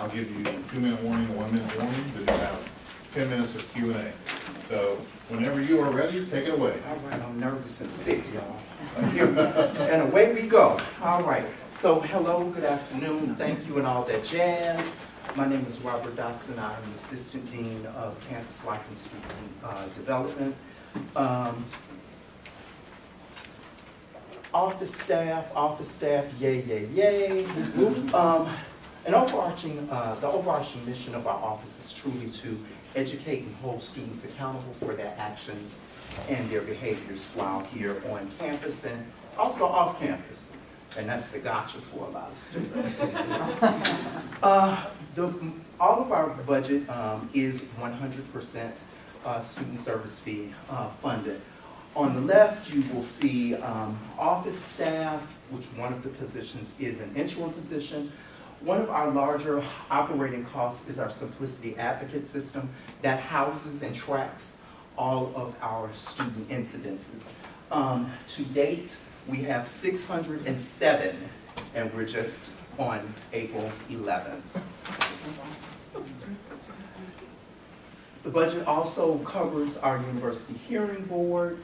I'll give you a 2-minute warning, a 1-minute warning, then you have 10 minutes of Q&A. So whenever you are ready, take it away. All right, I'm nervous and sick, y'all. And away we go. All right. So hello, good afternoon, thank you and all that jazz. My name is Robert Dotson. I'm the Assistant Dean of Campus Life and Student Development. Office staff, yay, yay, yay. The overarching mission of our office is truly to educate and hold students accountable for their actions and their behaviors while here on campus and also off campus. And that's the gotcha for a lot of students. All of our budget is 100% student service fee funded. On the left, you will see office staff, which one of the positions is an interim position. One of our larger operating costs is our Simplicity Advocate system that houses and tracks all of our student incidences. To date, we have 607, and we're just on April 11th. The budget also covers our University Hearing Board.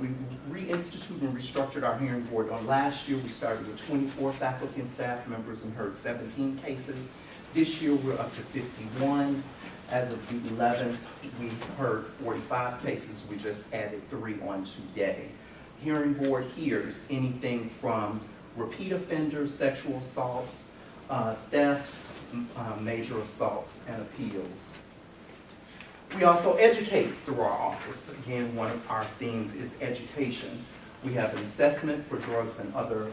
We reinstituted and restructured our hearing board on last year. We started with 24 faculty and staff members and heard 17 cases. This year we're up to 51. As of the 11th, we heard 45 cases. We just added 3 on today. Hearing board hears anything from repeat offenders, sexual assaults, thefts, major assaults, and appeals. We also educate through our office. Again, one of our themes is education. We have an assessment for drugs and other,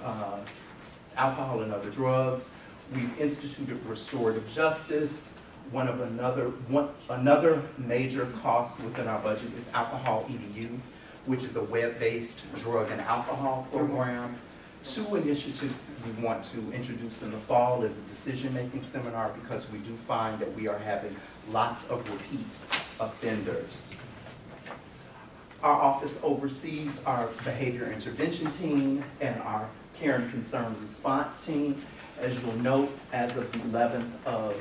alcohol and other drugs. We've instituted restorative justice. Another major cost within our budget is Alcohol EDU, which is a web-based drug and alcohol program. 2 initiatives we want to introduce in the fall is a decision-making seminar because we do find that we are having lots of repeat offenders. Our office oversees our behavior intervention team and our care and concern response team. As you'll note, as of the 11th of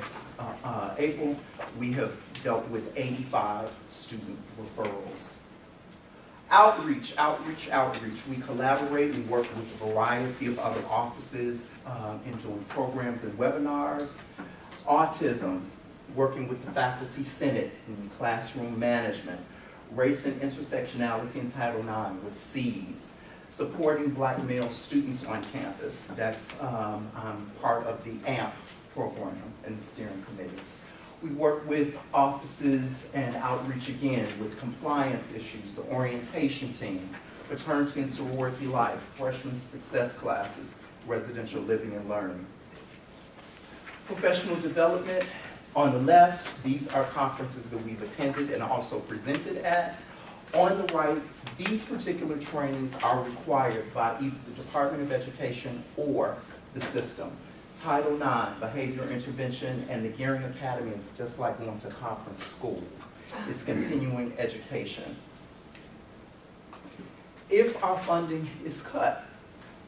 April, we have dealt with 85 student referrals. Outreach. We collaborate and work with a variety of other offices in doing programs and webinars. Autism, working with the Faculty Senate in classroom management. Race and intersectionality in Title IX with SEEDS. Supporting Black male students on campus. That's I'm part of the AMP program and the steering committee. We work with offices and outreach again with compliance issues, the orientation team, fraternity and sorority life, freshman success classes, residential living and learning. Professional development, on the left, these are conferences that we've attended and also presented at. On the right, these particular trainings are required by either the Department of Education or the system. Title IX, behavior intervention, and the Gearing Academy is just like going to conference school. It's continuing education. If our funding is cut,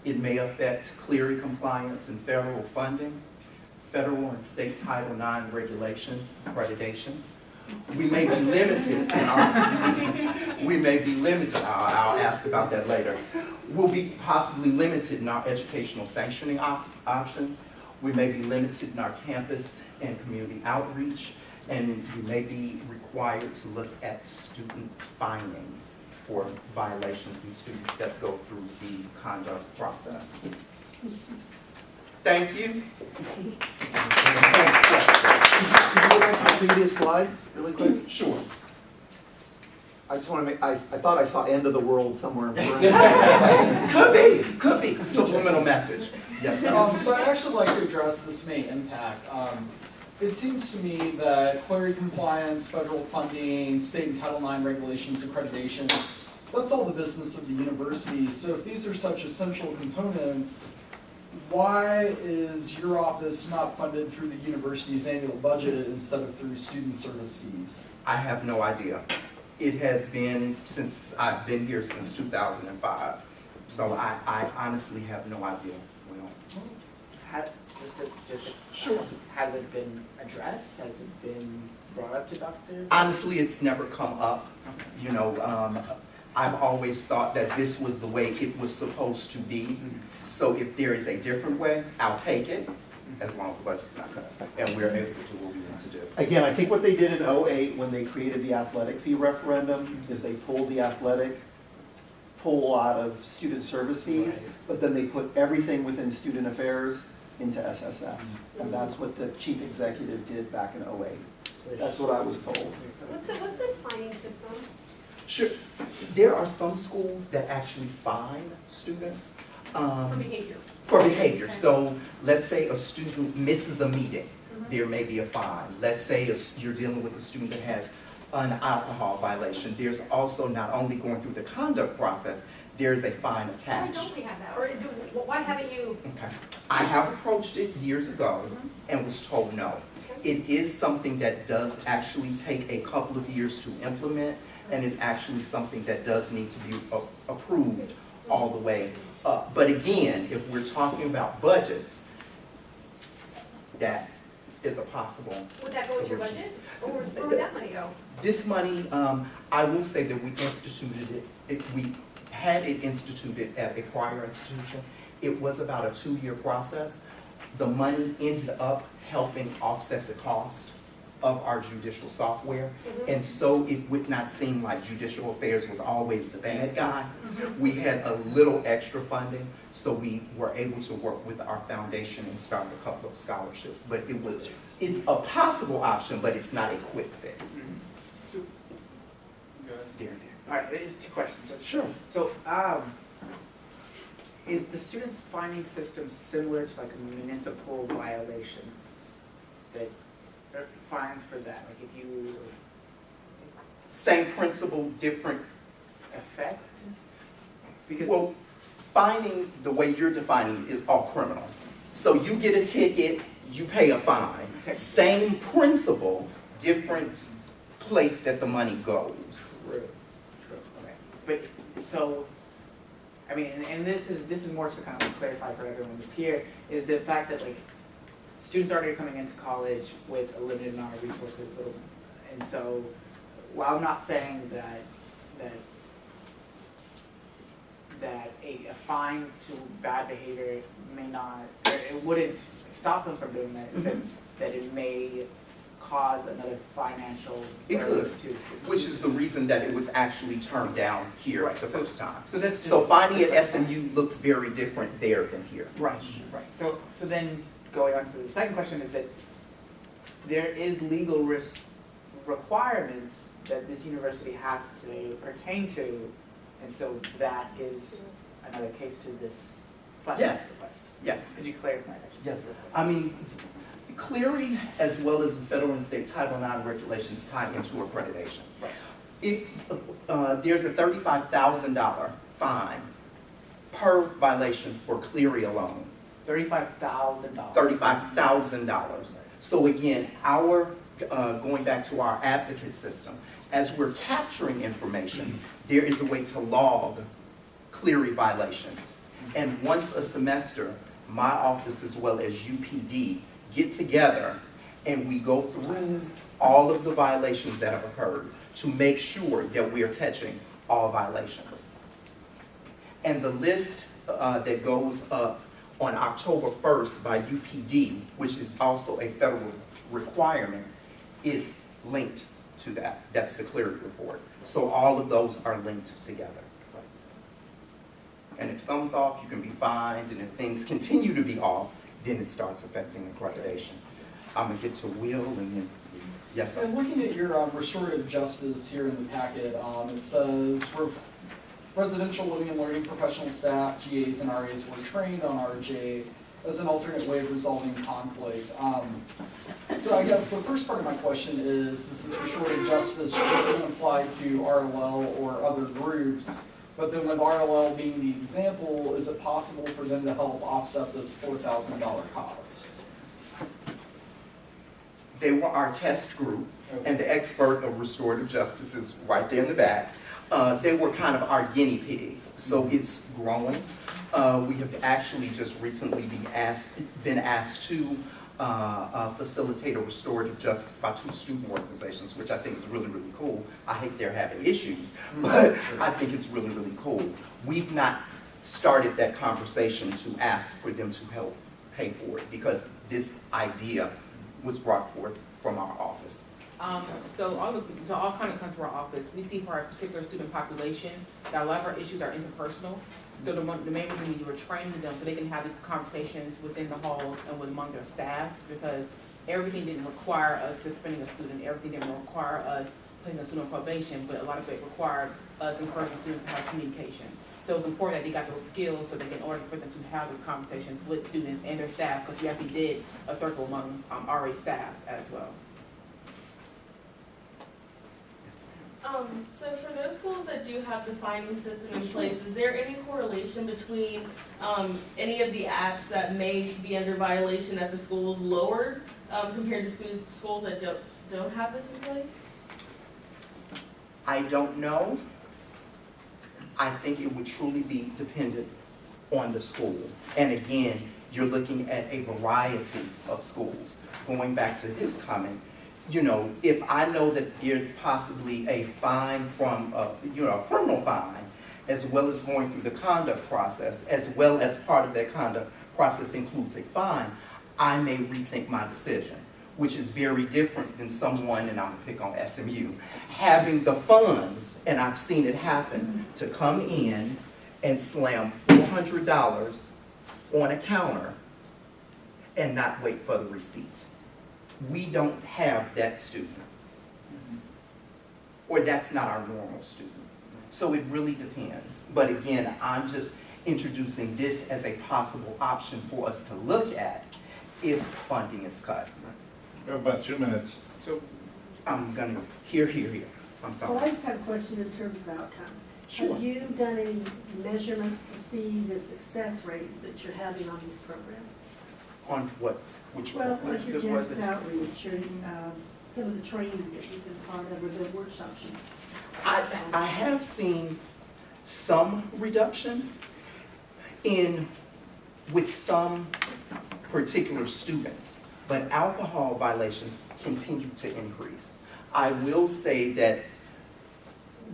it may affect Clery compliance and federal funding, federal and state Title IX regulations, accreditations. We may be limited in I'll ask about that later. We'll be possibly limited in our educational sanctioning options. We may be limited in our campus and community outreach, and we may be required to look at student fining for violations and students that go through the conduct process. Thank you. Can you go back to the previous slide really quick? Sure. I just want to make, I thought I saw end of the world somewhere in front. Could be. Subliminal message. Yes, sir. So I'd actually like to address this may impact. It seems to me that Clery compliance, federal funding, state and Title IX regulations, accreditation, that's all the business of the university. So if these are such essential components, why is your office not funded through the university's annual budget instead of through student service fees? I have no idea. It has been since I've been here since 2005. So I honestly have no idea. Well, Sure. Has it been addressed? Has it been brought up to doctors? Honestly, it's never come up. You know, I've always thought that this was the way it was supposed to be. So if there is a different way, I'll take it, as long as the budget's not cut. And we're able to do what we need to do. Again, I think what they did in '08 when they created the athletic fee referendum is they pulled the athletic pool out of student service fees, but then they put everything within student affairs into SSF. And that's what the chief executive did back in '08. That's what I was told. What's this fining system? Sure. There are some schools that actually fine students. For behavior. For behavior. Okay. So let's say a student misses a meeting, there may be a fine. Let's say you're dealing with a student that has an alcohol violation. There's also not only going through the conduct process, there's a fine Why attached. don't we have that? Or why haven't you? Okay. I have approached it years ago and was told no. Okay. It is something that does actually take a couple of years to implement, and it's actually something that does need to be approved all the way up. But again, if we're talking about budgets, that is a possible Would that go into your solution. budget? Or where would that money go? This money, I will say that we instituted we had it instituted at a prior institution. It was about a 2-year process. The money ended up helping offset the cost of our judicial software. And so it would not seem like judicial affairs was always the bad guy. We had a little extra funding, so we were able to work with our foundation and start a couple of scholarships. But it's a possible option, but it's not a quick fix. There. All right, it's 2 questions. Sure. So, is the students' fining system similar to like municipal violations that are fines for that? Like if you Same principle, different. affect? Because Well, fining, the way you're defining it, is all criminal. So you get a ticket, you pay a fine. Okay. Same principle, different place that the money goes. True. Okay. But so, I mean, and this is more to kind of clarify for everyone that's here, is the fact that like students are already coming into college with a limited amount of resources, and so while I'm not saying that a fine to bad behavior may not, or it wouldn't stop them from doing that, is that it may cause another financial It burden could, to students. which is the reason that it was actually turned down here Right, the so- first time. So that's just. So fining at SMU looks very different there than here. Right. So then going on to the second question is that there is legal requirements that this university has to pertain to, and so that is another case to this funding Yes. request. Yes. Could you clarify that? just a Yes. little bit? I mean, Cleary, as well as the federal and state Title IX regulations, tie into accreditation. Right. If there's a $35,000 fine per violation for Cleary alone, $35,000. $35,000. So again, going back to our advocate system, as we're capturing information, there is a way to log Cleary violations. And once a semester, my office as well as UPD get together and we go through all of the violations that have occurred to make sure that we are catching all violations. And the list that goes up on October 1st by UPD, which is also a federal requirement, is linked to that. That's the Cleary report. So all of those are linked together. And if some's off, you can be fined, and if things continue to be off, then it starts affecting accreditation. I'm gonna get to Will and then, yes, sir. And looking at your restorative justice here in the packet, it says residential living and learning professional staff, GAs and RAs were trained on RJ as an alternate way of resolving conflict. So I guess the first part of my question is this restorative justice just going to apply to RLL or other groups? But then with RLL being the example, is it possible for them to help offset this $4,000 cost? They were our test group, and the expert of restorative justice is right there in the back. They were kind of our guinea pigs, so it's growing. We have actually just recently been asked to facilitate a restorative justice by 2 student organizations, which I think is really, really cool. I hate they're having issues, but I think it's really, really cool. We've not started that conversation to ask for them to help pay for it, because this idea was brought forth from our office. So all kind of come to our office. We see for our particular student population that a lot of our issues are interpersonal. So the main reason we do a training them so they can have these conversations within the halls and with among their staffs, because everything didn't require us suspending a student, everything didn't require us putting a student on probation, but a lot of it required us encouraging students to have communication. So it's important that they got those skills so that in order for them to have those conversations with students and their staff, because we actually did a circle among RA staffs as well. So for those schools that do have the finding system in place, is there any correlation between any of the acts that may be under violation at the schools lowered compared to schools that don't have this in place? I don't know. I think it would truly be dependent on the school. And again, you're looking at a variety of schools. Going back to his comment, you know, if I know that there's possibly a fine from, a criminal fine, as well as going through the conduct process, as well as part of that conduct process includes a fine, I may rethink my decision, which is very different than someone, and I'm gonna pick on SMU, having the funds, and I've seen it happen, to come in and slam $400 on a counter and not wait for the receipt. We don't have that student. Or that's not our normal student. So it really depends. But again, I'm just introducing this as a possible option for us to look at if funding is cut. We have about 2 minutes. So I'm gonna, here. I'm Well, I sorry. just have a question in terms of outcome. Sure. Have you done any measurements to see the success rate that you're having on these programs? On what, which one? Well, like your The- what campus the- outreach, or some of the trainings that you've been part of, or the workshops. I have seen some reduction with some particular students, but alcohol violations continue to increase. I will say that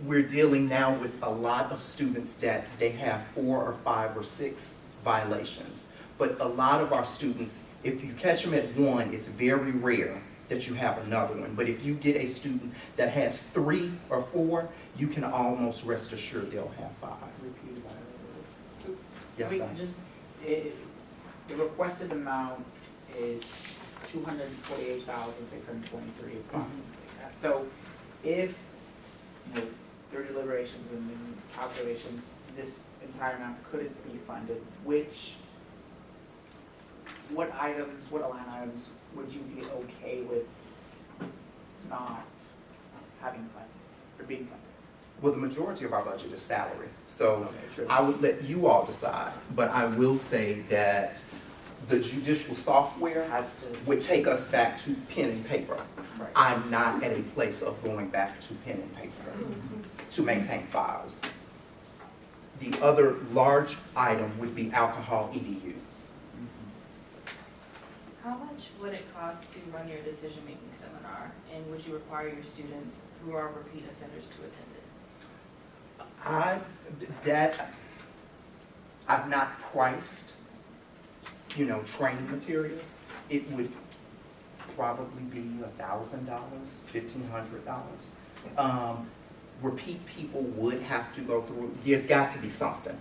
we're dealing now with a lot of students that they have 4 or 5 or 6 violations. But a lot of our students, if you catch them at one, it's very rare that you have another one. But if you get a student that has 3 or 4, you can almost rest assured they'll have 5. repeated violations. So Yes, I sir. mean, the requested amount is 248,623 approximately. So if, through deliberations and then calculations, this entire amount couldn't be funded, what line items would you be okay with not having funded, or being funded? Well, the majority of our budget is salary, so Okay, true. I would let you all decide. But I will say that the judicial software Has to, would take us back to pen and paper. right. I'm not at a place of going back to pen and paper to maintain files. The other large item would be alcohol EDU. How much would it cost to run your decision-making seminar, and would you require your students who are repeat offenders to attend it? I've not priced, training materials. It would probably be $1,000, $1,500. Repeat people would have to go through, there's got to be something.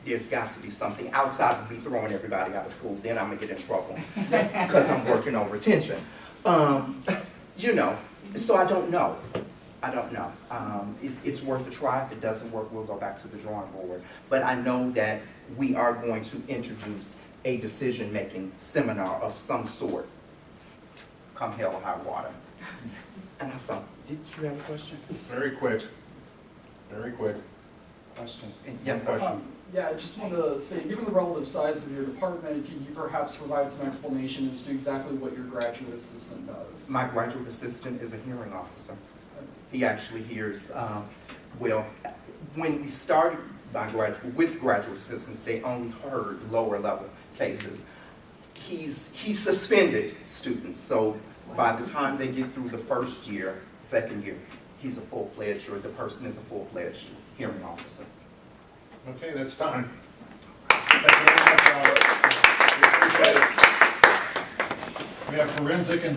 There's got to be something outside of me throwing everybody out of school, then I'm gonna get in trouble because I'm working on retention. So I don't know. It's worth a try. If it doesn't work, we'll go back to the drawing board. But I know that we are going to introduce a decision-making seminar of some sort, come hell or high water. And I saw, did you have a question? Very quick. Questions? Yes, sir. Yeah, I just wanted to say, given the relative size of your department, can you perhaps provide some explanation as to exactly what your graduate assistant does? My graduate assistant is a hearing officer. He actually hears, when we started with graduate assistance, they only heard lower level cases. He's suspended students, so by the time they get through the first year, second year, he's a full-fledged, or the person is a full-fledged hearing officer. Okay, that's time. Thank you very much, Robert. We appreciate it. We have forensic and